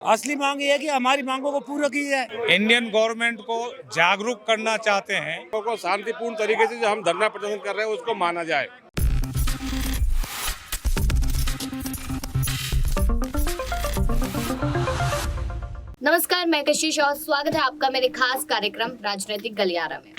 असली मांग ये है कि हमारी मांगों को पूरा की जाए। इंडियन गवर्नमेंट को जागरूक करना चाहते हैं। लोगों को शांतिपूर्ण तरीके से जो हम धरना प्रदर्शन कर रहे हैं उसको माना जाए। नमस्कार, मैं कशिश और स्वागत है आपका मेरे खास कार्यक्रम राजनीतिक गलियारा में।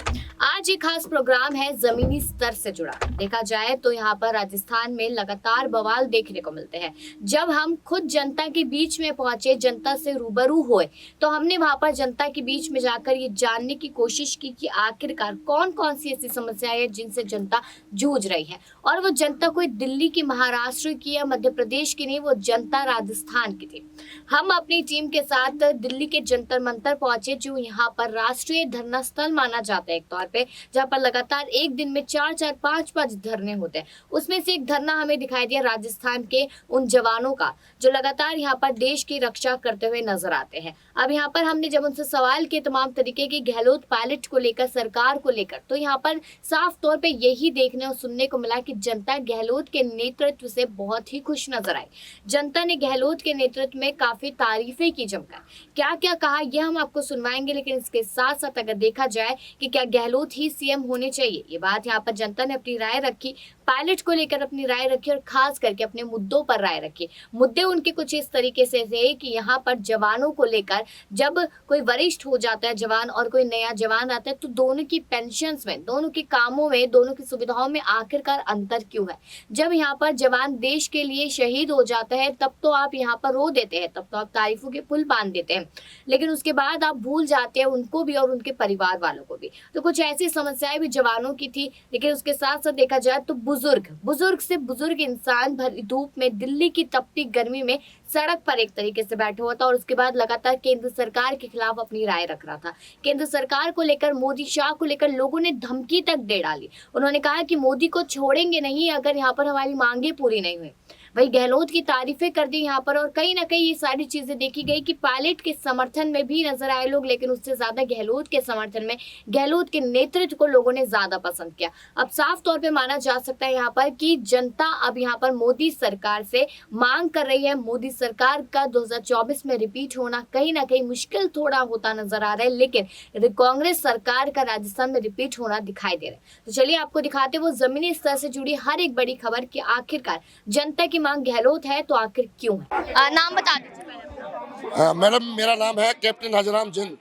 आज ये खास प्रोग्राम है जमीनी स्तर से जुड़ा। देखा जाए तो यहाँ पर राजस्थान में लगातार बवाल देखने को मिलते हैं। जब हम खुद जनता के बीच में पहुंचे, जनता से रूबरू हुए, तो हमने वहां पर जनता के बीच में जाकर ये जानने की कोशिश की कि आखिरकार कौन कौन सी ऐसी समस्याएं हैं जिनसे जनता जूझ रही है। और वो जनता कोई दिल्ली की, महाराष्ट्र की या मध्य प्रदेश की नहीं, वो जनता राजस्थान की थी। हम अपनी टीम के साथ दिल्ली के जंतर मंतर पहुंचे, जो यहाँ पर राष्ट्रीय धरना स्थल माना जाता है एक तौर पे, जहाँ पर लगातार एक दिन में 4-4, 5-5 धरने होते हैं। उसमें से एक धरना हमें दिखाई दिया राजस्थान के उन जवानों का जो लगातार यहाँ पर देश की रक्षा करते हुए नजर आते हैं। अब यहाँ पर हमने जब उनसे सवाल किए तमाम तरीके के गहलोत पायलट को लेकर, सरकार को लेकर, तो यहाँ पर साफ तौर पे यही देखने और सुनने को मिला कि जनता गहलोत के नेतृत्व से बहुत ही खुश नजर आई। जनता ने गहलोत के नेतृत्व में काफी तारीफें की जमकर। क्या क्या कहा यह हम आपको सुनवाएंगे, लेकिन इसके साथ साथ अगर देखा जाए कि क्या गहलोत ही सीएम होने चाहिए, ये बात यहाँ पर जनता ने अपनी राय रखी। पायलट को लेकर अपनी राय रखी और खास करके अपने मुद्दों पर राय रखी। मुद्दे उनके कुछ इस तरीके से थे कि यहाँ पर जवानों को लेकर, जब कोई वरिष्ठ हो जाता है जवान और कोई नया जवान आता है, तो दोनों की पेंशन्स में, दोनों के कामों में, दोनों की सुविधाओं में आखिरकार अंतर क्यों है। जब यहाँ पर जवान देश के लिए शहीद हो जाता है तब तो आप यहाँ पर रो देते हैं, तब तो आप तारीफों के पुल बांध देते हैं, लेकिन उसके बाद आप भूल जाते हैं उनको भी और उनके परिवार वालों को भी। तो कुछ ऐसी समस्याएं भी जवानों की थी। लेकिन उसके साथ साथ देखा जाए तो बुजुर्ग से बुजुर्ग इंसान भरी धूप में, दिल्ली की तपती गर्मी में सड़क पर एक तरीके से बैठा हुआ था और उसके बाद लगातार केंद्र सरकार के खिलाफ अपनी राय रख रहा था। केंद्र सरकार को लेकर, मोदी शाह को लेकर लोगों ने धमकी तक दे डाली। उन्होंने कहा कि मोदी को छोड़ेंगे नहीं अगर यहाँ पर हमारी मांगे पूरी नहीं हुई। वही गहलोत की तारीफें कर दी यहाँ पर, और कहीं ना कहीं ये सारी चीजें देखी गई कि पायलट के समर्थन में भी नजर आए लोग, लेकिन उससे ज्यादा गहलोत के समर्थन में, गहलोत के नेतृत्व को लोगों ने ज्यादा पसंद किया। अब साफ तौर पे माना जा सकता है यहाँ पर कि जनता अब यहाँ पर मोदी सरकार से मांग कर रही है। मोदी सरकार का 2024 में रिपीट होना कहीं ना कहीं मुश्किल थोड़ा होता नजर आ रहा है, लेकिन कांग्रेस सरकार का राजस्थान में रिपीट होना दिखाई दे रहा है। तो चलिए आपको दिखाते वो जमीनी स्तर से जुड़ी हर एक बड़ी खबर की आखिरकार जनता की मांग गहलोत है तो आखिर क्यों है। नाम बता दीजिए। मैडम, मेरा नाम है कैप्टन हजराम जिंद।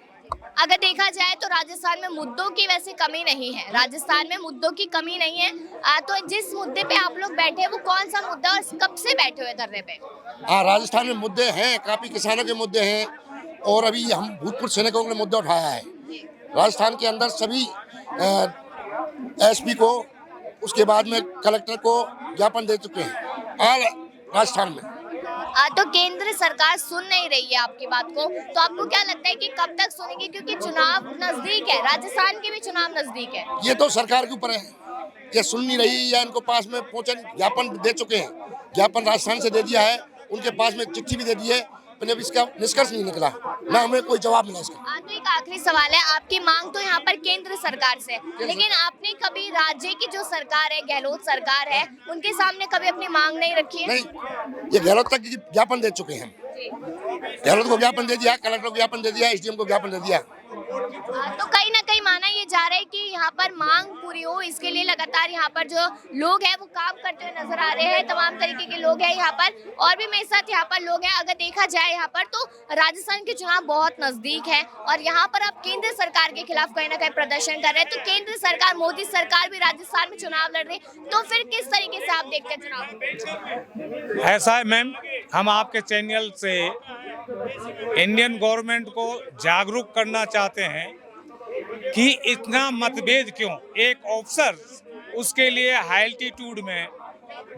अगर देखा जाए तो राजस्थान में मुद्दों की वैसे कमी नहीं है, राजस्थान में मुद्दों की कमी नहीं है। तो जिस मुद्दे पे आप लोग बैठे हैं वो कौन सा मुद्दा और कब से बैठे हुए धरने पे? हाँ, राजस्थान में मुद्दे हैं, काफी किसानों के मुद्दे हैं और अभी हम भूतपूर्व सैनिकों ने मुद्दा उठाया है। राजस्थान के अंदर सभी एसपी को, उसके बाद में कलेक्टर को ज्ञापन दे चुके हैं और राजस्थान में। तो केंद्र सरकार सुन नहीं रही है आपकी बात को, तो आपको क्या लगता है कि कब तक सुनेगी, क्योंकि चुनाव नजदीक है, राजस्थान के भी चुनाव नजदीक है। ये तो सरकार के ऊपर है, ये सुन नहीं रही या इनको पास में पहुंचे। ज्ञापन दे चुके हैं, ज्ञापन राजस्थान से दे दिया है, उनके पास में चिट्ठी भी दे दी है, पर अब इसका निष्कर्ष नहीं निकला, ना हमें कोई जवाब मिला इसका। तो एक आखिरी सवाल है, आपकी मांग तो यहाँ पर केंद्र सरकार से, लेकिन आपने कभी राज्य की जो सरकार है, गहलोत सरकार है, उनके सामने कभी अपनी मांग नहीं रखी है? नहीं, ये गहलोत तक ज्ञापन दे चुके हैं। गहलोत को ज्ञापन दे दिया, कलेक्टर को ज्ञापन दे दिया, एसडीएम को ज्ञापन दे दिया। तो कहीं ना कहीं माना ये जा रहा है कि यहाँ पर मांग पूरी हो, इसके लिए लगातार यहाँ पर जो लोग हैं वो काम करते हुए नजर आ रहे हैं। तमाम तरीके के लोग हैं यहाँ पर, और भी मेरे साथ यहाँ पर लोग हैं। अगर देखा जाए यहाँ पर तो राजस्थान के चुनाव बहुत नजदीक है और यहाँ पर आप केंद्र सरकार के खिलाफ कहीं ना कहीं प्रदर्शन कर रहे हैं। तो केंद्र सरकार, मोदी सरकार भी राजस्थान में चुनाव लड़ रही है, तो फिर किस तरीके से आप देखते हैं चुनाव? ऐसा है मैम, हम आपके चैनल से इंडियन गवर्नमेंट को जागरूक करना चाहते हैं कि इतना मतभेद क्यों। एक ऑफिसर, उसके लिए हाई एल्टीट्यूड में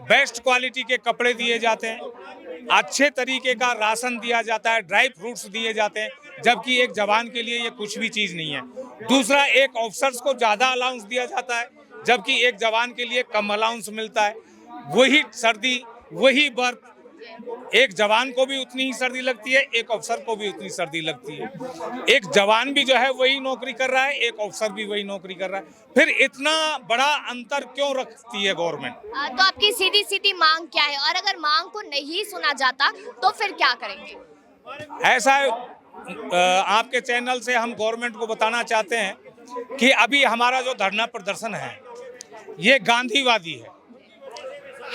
बेस्ट क्वालिटी के कपड़े दिए जाते हैं, अच्छे तरीके का राशन दिया जाता है, ड्राई फ्रूट्स दिए जाते हैं, जबकि एक जवान के लिए ये कुछ भी चीज़ नहीं है। दूसरा, एक ऑफिसर्स को ज़्यादा अलाउंस दिया जाता है, जबकि एक जवान के लिए कम अलाउंस मिलता है। वही सर्दी, वही बर्फ, एक जवान को भी उतनी ही सर्दी लगती है, एक अफसर को भी उतनी सर्दी लगती है। एक जवान भी जो है वही नौकरी कर रहा है, एक अफसर भी वही नौकरी कर रहा है, फिर इतना बड़ा अंतर क्यों रखती है गवर्नमेंट? तो आपकी सीधी सीधी मांग क्या है, और अगर मांग को नहीं सुना जाता तो फिर क्या करेंगे? ऐसा आपके चैनल से हम गवर्नमेंट को बताना चाहते हैं कि अभी हमारा जो धरना प्रदर्शन है ये गांधीवादी है।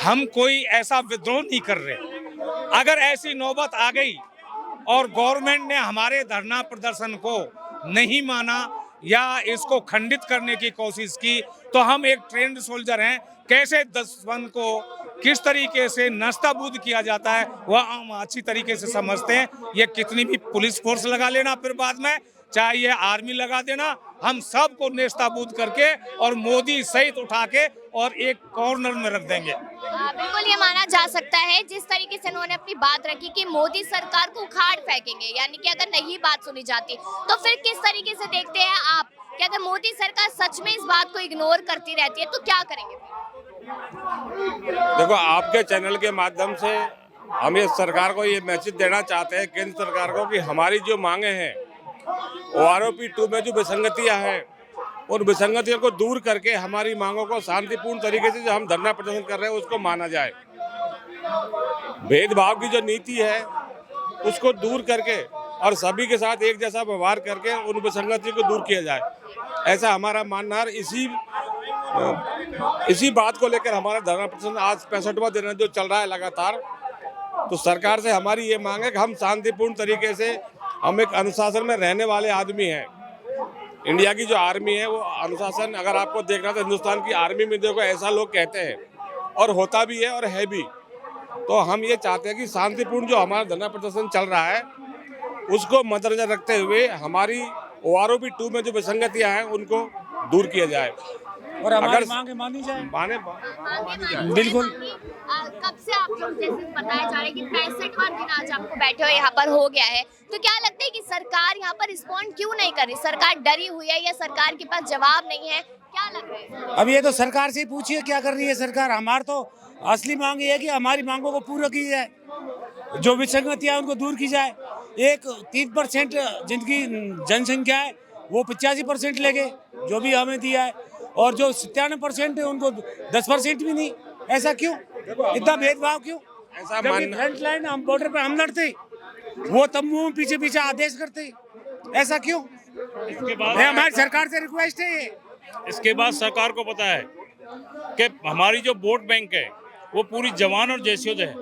हम कोई ऐसा विद्रोह नहीं कर रहे। अगर ऐसी नौबत आ गई और गवर्नमेंट ने हमारे धरना प्रदर्शन को नहीं माना या इसको खंडित करने की कोशिश की तो हम एक ट्रेंड सोल्जर हैं। कैसे दुश्मन को किस तरीके से नस्ताबूद किया जाता है वह हम अच्छी तरीके से समझते हैं। ये कितनी भी पुलिस फोर्स लगा लेना फिर बाद में, चाहे ये आर्मी लगा देना, हम सबको नेस्ताबूद करके और मोदी सहित उठा के और एक कॉर्नर में रख देंगे। बिल्कुल ये माना जा सकता है जिस तरीके से उन्होंने अपनी बात रखी कि मोदी सरकार को उखाड़ फेंकेंगे, यानी कि अगर नहीं बात सुनी जाती तो फिर किस तरीके से देखते हैं आप कि अगर मोदी सरकार सच में इस बात को इग्नोर करती रहती है तो क्या करेंगे? देखो, आपके चैनल के माध्यम से हम ये सरकार को ये मैसेज देना चाहते हैं, केंद्र सरकार को, कि हमारी जो मांगे हैं OROP 2 में जो विसंगतियां हैं उन विसंगतियों को दूर करके हमारी मांगों को शांतिपूर्ण तरीके से जो हम धरना प्रदर्शन कर रहे हैं उसको माना जाए। भेदभाव की जो नीति है उसको दूर करके और सभी के साथ एक जैसा व्यवहार करके उन विसंगतियों को दूर किया जाए, ऐसा हमारा मानना है। इसी बात को लेकर हमारा धरना प्रदर्शन आज 65वां दिन जो चल रहा है लगातार। तो सरकार से हमारी ये मांग है कि हम शांतिपूर्ण तरीके से, हम एक अनुशासन में रहने वाले आदमी हैं। इंडिया की जो आर्मी है वो अनुशासन, अगर आपको देखना तो हिंदुस्तान की आर्मी में देखो ऐसा लोग कहते हैं और होता भी है और है भी। तो हम ये चाहते हैं कि शांतिपूर्ण जो हमारा धरना प्रदर्शन चल रहा है उसको मद्देनजर रखते हुए हमारी OROP 2 में जो विसंगतियां हैं उनको दूर किया जाए और हमारी मांगे मानी जाए। बिल्कुल। कब से आप लोग जैसे बताया जा रहा है कि 65वां दिन आज आपको बैठे हो यहाँ पर हो गया है, तो क्या लगता है कि सरकार यहाँ पर रिस्पॉन्ड क्यों नहीं कर रही? सरकार डरी हुई है या सरकार के पास जवाब नहीं है, क्या लग रहा है? अब ये तो सरकार से ही पूछिए क्या कर रही है सरकार। हमार तो असली मांग ये है कि हमारी मांगों को पूरा की जाए, जो विसंगतियां उनको दूर की जाए। एक 3% जिनकी जनसंख्या है वो 85% ले गए जो भी हमें दिया है, और जो 97% है उनको 10% भी नहीं। ऐसा क्यों? इतना भेदभाव क्यों? ऐसा फ्रंट लाइन हम बॉर्डर पे हम लड़ते, वो तंबू में पीछे पीछे आदेश करते, ऐसा क्यों? इसके बाद हमारी सरकार से रिक्वेस्ट है ये। इसके बाद सरकार को पता है कि हमारी जो वोट बैंक है वो पूरी जवान और जैसियों है।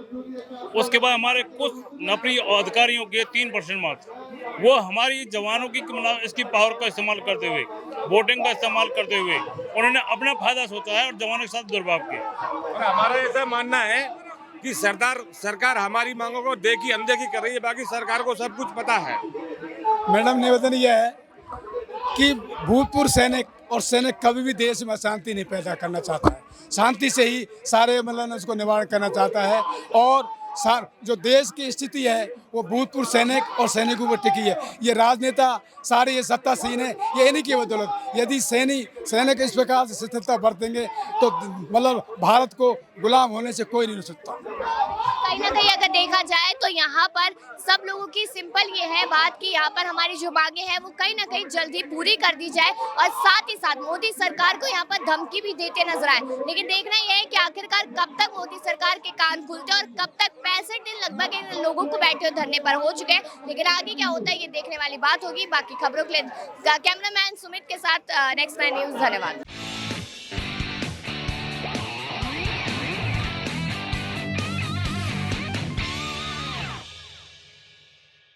उसके बाद हमारे कुछ नौकरी अधिकारियों के 3% मात्र वो हमारी जवानों की इसकी पावर का इस्तेमाल करते हुए, वोटिंग का इस्तेमाल करते हुए उन्होंने अपना फायदा सोचा है और जवानों के साथ दुर्भाव किया। और हमारा ऐसा मानना है कि सरकार हमारी मांगों को देखी अनदेखी कर रही है, बाकी सरकार को सब कुछ पता है। मैडम, निवेदन यह है कि भूतपूर्व सैनिक और सैनिक कभी भी देश में अशांति नहीं पैदा करना चाहता है। शांति से ही सारे मतलब उसको निवारण करना चाहता है। और जो देश की स्थिति है वो भूतपूर्व सैनिक और सैनिकों पर टिकी है। ये राजनेता सारे ये सत्तासीन है, ये इन्हीं की बदौलत। यदि सैनिक इस प्रकार से स्थिरता बरतेंगे तो मतलब भारत को गुलाम होने से कोई नहीं रोक सकता। कहीं ना कहीं अगर देखा जाए तो यहाँ पर सब लोगों की सिंपल ये है बात कि यहाँ पर हमारी जो मांगे हैं वो कहीं ना कहीं जल्दी पूरी कर दी जाए, और साथ ही साथ मोदी सरकार को यहाँ पर धमकी भी देते नजर आए। लेकिन देखना यह है कि आखिरकार कब तक मोदी सरकार के कान खुलते हैं और कब तक 65 दिन लगभग इन लोगों को बैठे धरने पर हो चुके हैं। लेकिन आगे क्या होता है ये देखने वाली बात होगी। बाकी खबरों के लिए कैमरामैन सुमित के साथ नेक्स्ट 9 न्यूज, धन्यवाद।